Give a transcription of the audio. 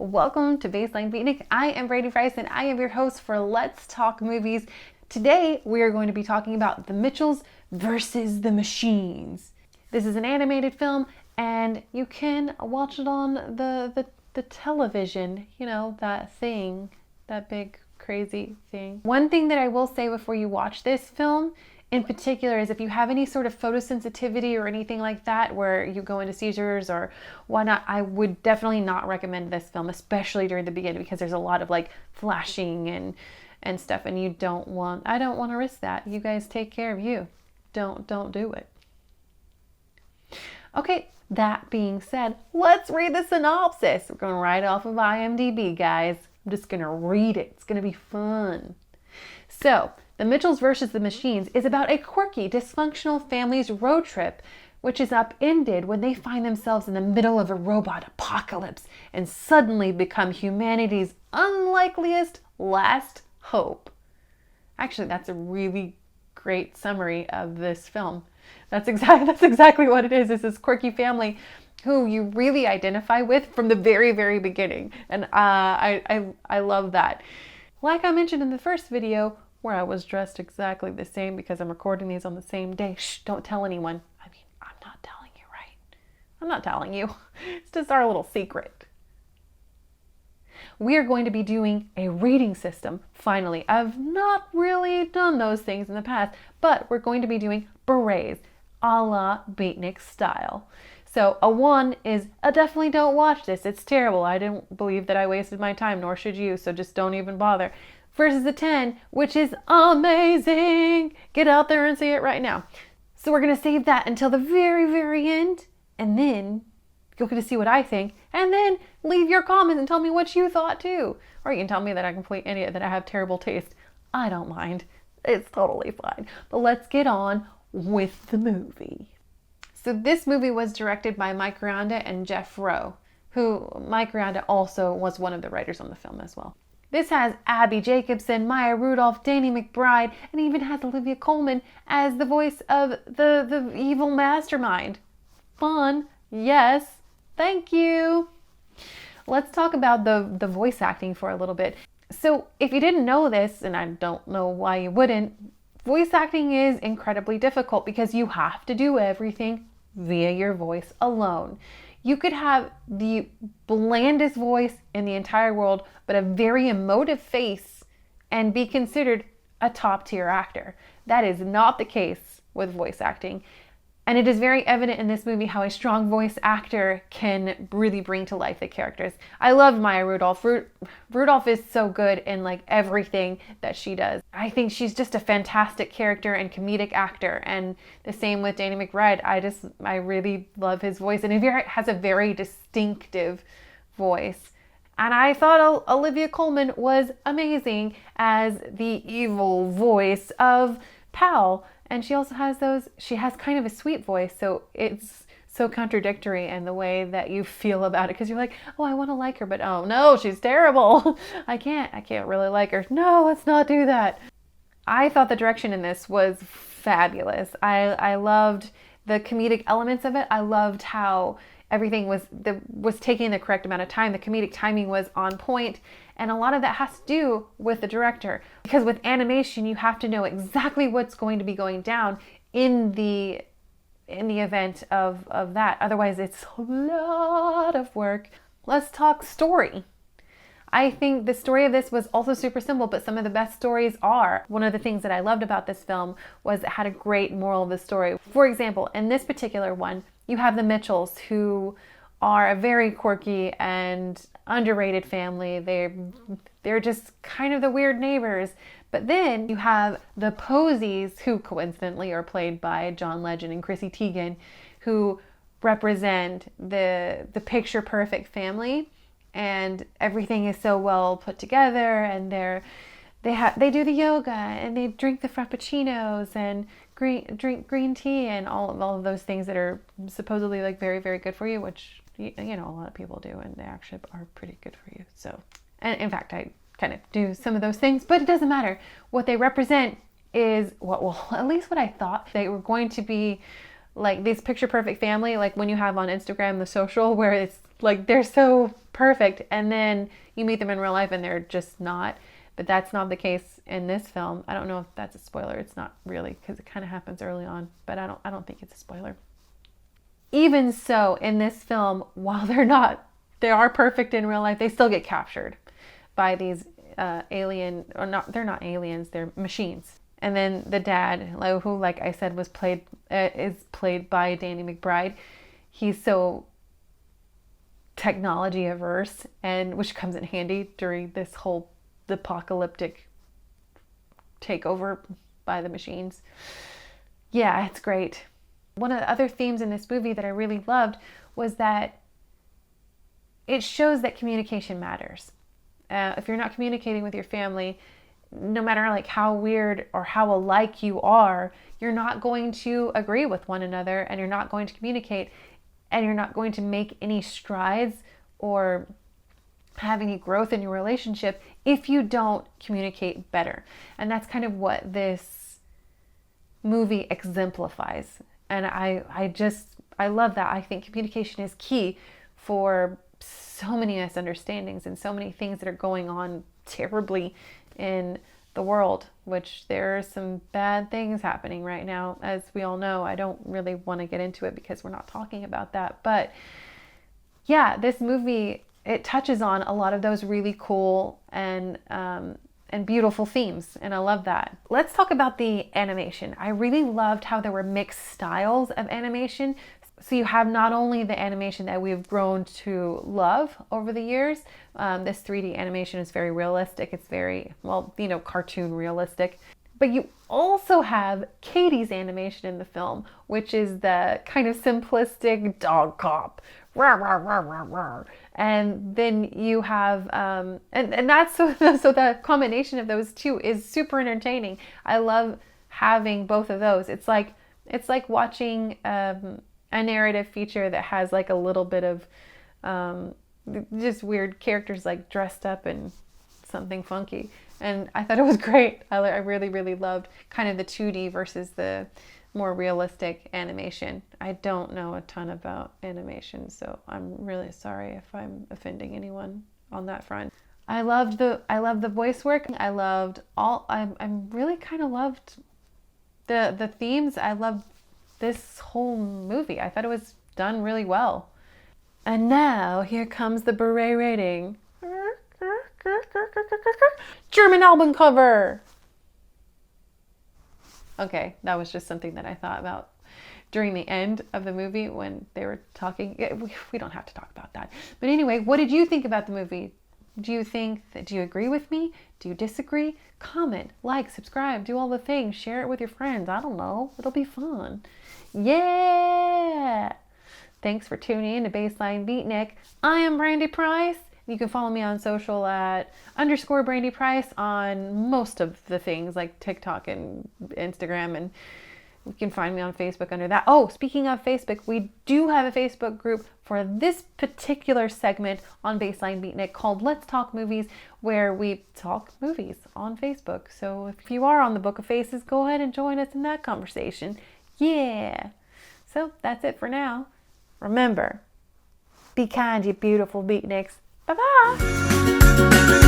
welcome to Baseline Beatnik. I am Brandi Price and I am your host for Let's Talk Movies. Today we are going to be talking about The Mitchells versus the Machines. This is an animated film and you can watch it on the television, you know, that thing, that big crazy thing. One thing that I will say before you watch this film in particular is if you have any sort of photosensitivity or anything like that where you go into seizures or whatnot, I would definitely not recommend this film, especially during the beginning, because there's a lot of like flashing and stuff, and I don't want to risk that. You guys take care of you. Don't do it. Okay, that being said, let's read the synopsis. We're going right off of IMDb, guys. I'm just going to read it. It's going to be fun. So, The Mitchells versus the Machines is about a quirky, dysfunctional family's road trip, which is upended when they find themselves in the middle of a robot apocalypse and suddenly become humanity's unlikeliest last hope. Actually, that's a really great summary of this film. That's exactly what it is. It's this quirky family who you really identify with from the very, very beginning. And I love that. Like I mentioned in the first video, where I was dressed exactly the same because I'm recording these on the same day. Shh, don't tell anyone. I mean, I'm not telling you, right? I'm not telling you. It's just our little secret. We are going to be doing a rating system, finally. I've not really done those things in the past, but we're going to be doing berets, a la Beatnik style. So a 1 is a definitely don't watch this. It's terrible. I didn't believe that I wasted my time, nor should you, so just don't even bother. Versus a 10, which is amazing. Get out there and see it right now. So we're going to save that until the very, very end, and then you'll get to see what I think, and then leave your comments and tell me what you thought too. Or you can tell me that I'm a complete idiot, that I have terrible taste. I don't mind. It's totally fine. But let's get on with the movie. So this movie was directed by Mike Rianda and Jeff Rowe, who Mike Rianda also was one of the writers on the film as well. This has Abbi Jacobson, Maya Rudolph, Danny McBride, and even has Olivia Colman as the voice of the evil mastermind. Fun. Yes. Thank you. Let's talk about the voice acting for a little bit. So if you didn't know this, and I don't know why you wouldn't, voice acting is incredibly difficult because you have to do everything via your voice alone. You could have the blandest voice in the entire world, but a very emotive face and be considered a top-tier actor. That is not the case with voice acting. And it is very evident in this movie how a strong voice actor can really bring to life the characters. I love Maya Rudolph. Rudolph is so good in like everything that she does. I think she's just a fantastic character and comedic actor. And the same with Danny McBride. I really love his voice. And he has a very distinctive voice. And I thought Olivia Colman was amazing as the evil voice of Pal. And she also she has kind of a sweet voice, so it's so contradictory in the way that you feel about it, because you're like, oh, I want to like her, but oh no, she's terrible. I can't really like her. No, let's not do that. I thought the direction in this was fabulous. I loved the comedic elements of it. I loved how everything was taking the correct amount of time. The comedic timing was on point. And a lot of that has to do with the director. Because with animation, you have to know exactly what's going to be going down in the event of that. Otherwise, it's a lot of work. Let's talk story. I think the story of this was also super simple, but some of the best stories are. One of the things that I loved about this film was it had a great moral of the story. For example, in this particular one, you have the Mitchells, who are a very quirky and underrated family. They're just kind of the weird neighbors. But then you have the Posies, who coincidentally are played by John Legend and Chrissy Teigen, who represent the picture perfect family, and everything is so well put together, and they do the yoga and they drink the frappuccinos and drink green tea and all of those things that are supposedly like very, very good for you, which you know a lot of people do, and they actually are pretty good for you. So, and in fact, I kind of do some of those things, but it doesn't matter. What they represent is at least what I thought. They were going to be like this picture perfect family, like when you have on Instagram, the social, where it's like they're so perfect and then you meet them in real life and they're just not. But that's not the case in this film. I don't know if that's a spoiler. It's not really, because it kind of happens early on, but I don't think it's a spoiler. Even so, in this film, while they are perfect in real life, they still get captured by these alien, or not, they're not aliens, they're machines. And then the dad, who, like I said, is played by Danny McBride. He's so technology averse, and which comes in handy during this whole apocalyptic takeover by the machines. Yeah, it's great. One of the other themes in this movie that I really loved was that it shows that communication matters. If you're not communicating with your family, no matter like how weird or how alike you are, you're not going to agree with one another, and you're not going to communicate, and you're not going to make any strides or have any growth in your relationship if you don't communicate better. And that's kind of what this movie exemplifies. And I love that. I think communication is key for so many misunderstandings and so many things that are going on terribly in the world, which there are some bad things happening right now, as we all know. I don't really want to get into it because we're not talking about that. But yeah, this movie, it touches on a lot of those really cool and beautiful themes, and I love that. Let's talk about the animation. I really loved how there were mixed styles of animation. So you have not only the animation that we've grown to love over the years. This 3D animation is very realistic. It's very, cartoon realistic. But you also have Katie's animation in the film, which is the kind of simplistic dog cop. Rawr, rawr, rawr, rawr, rawr. And then you have, and that's so the combination of those two is super entertaining. I love having both of those. It's like watching a narrative feature that has like a little bit of just weird characters like dressed up in something funky. And I thought it was great. I really, really loved kind of the 2D versus the more realistic animation. I don't know a ton about animation, so I'm really sorry if I'm offending anyone on that front. I loved the voice work. I really kind of loved the themes. I loved this whole movie. I thought it was done really well. And now here comes the beret rating. German album cover. Okay, that was just something that I thought about during the end of the movie when they were talking. We don't have to talk about that. But anyway, what did you think about the movie? Do you agree with me? Do you disagree? Comment, like, subscribe, do all the things. Share it with your friends. I don't know. It'll be fun. Yeah! Thanks for tuning in to Baseline Beatnik. I am Brandi Price. You can follow me on social at _Brandi Price on most of the things like TikTok and Instagram, and you can find me on Facebook under that. Oh, speaking of Facebook, we do have a Facebook group for this particular segment on Baseline Beatnik called Let's Talk Movies, where we talk movies on Facebook. So if you are on the Book of Faces, go ahead and join us in that conversation. Yeah. So that's it for now. Remember, be kind, you beautiful beatniks. Bye-bye.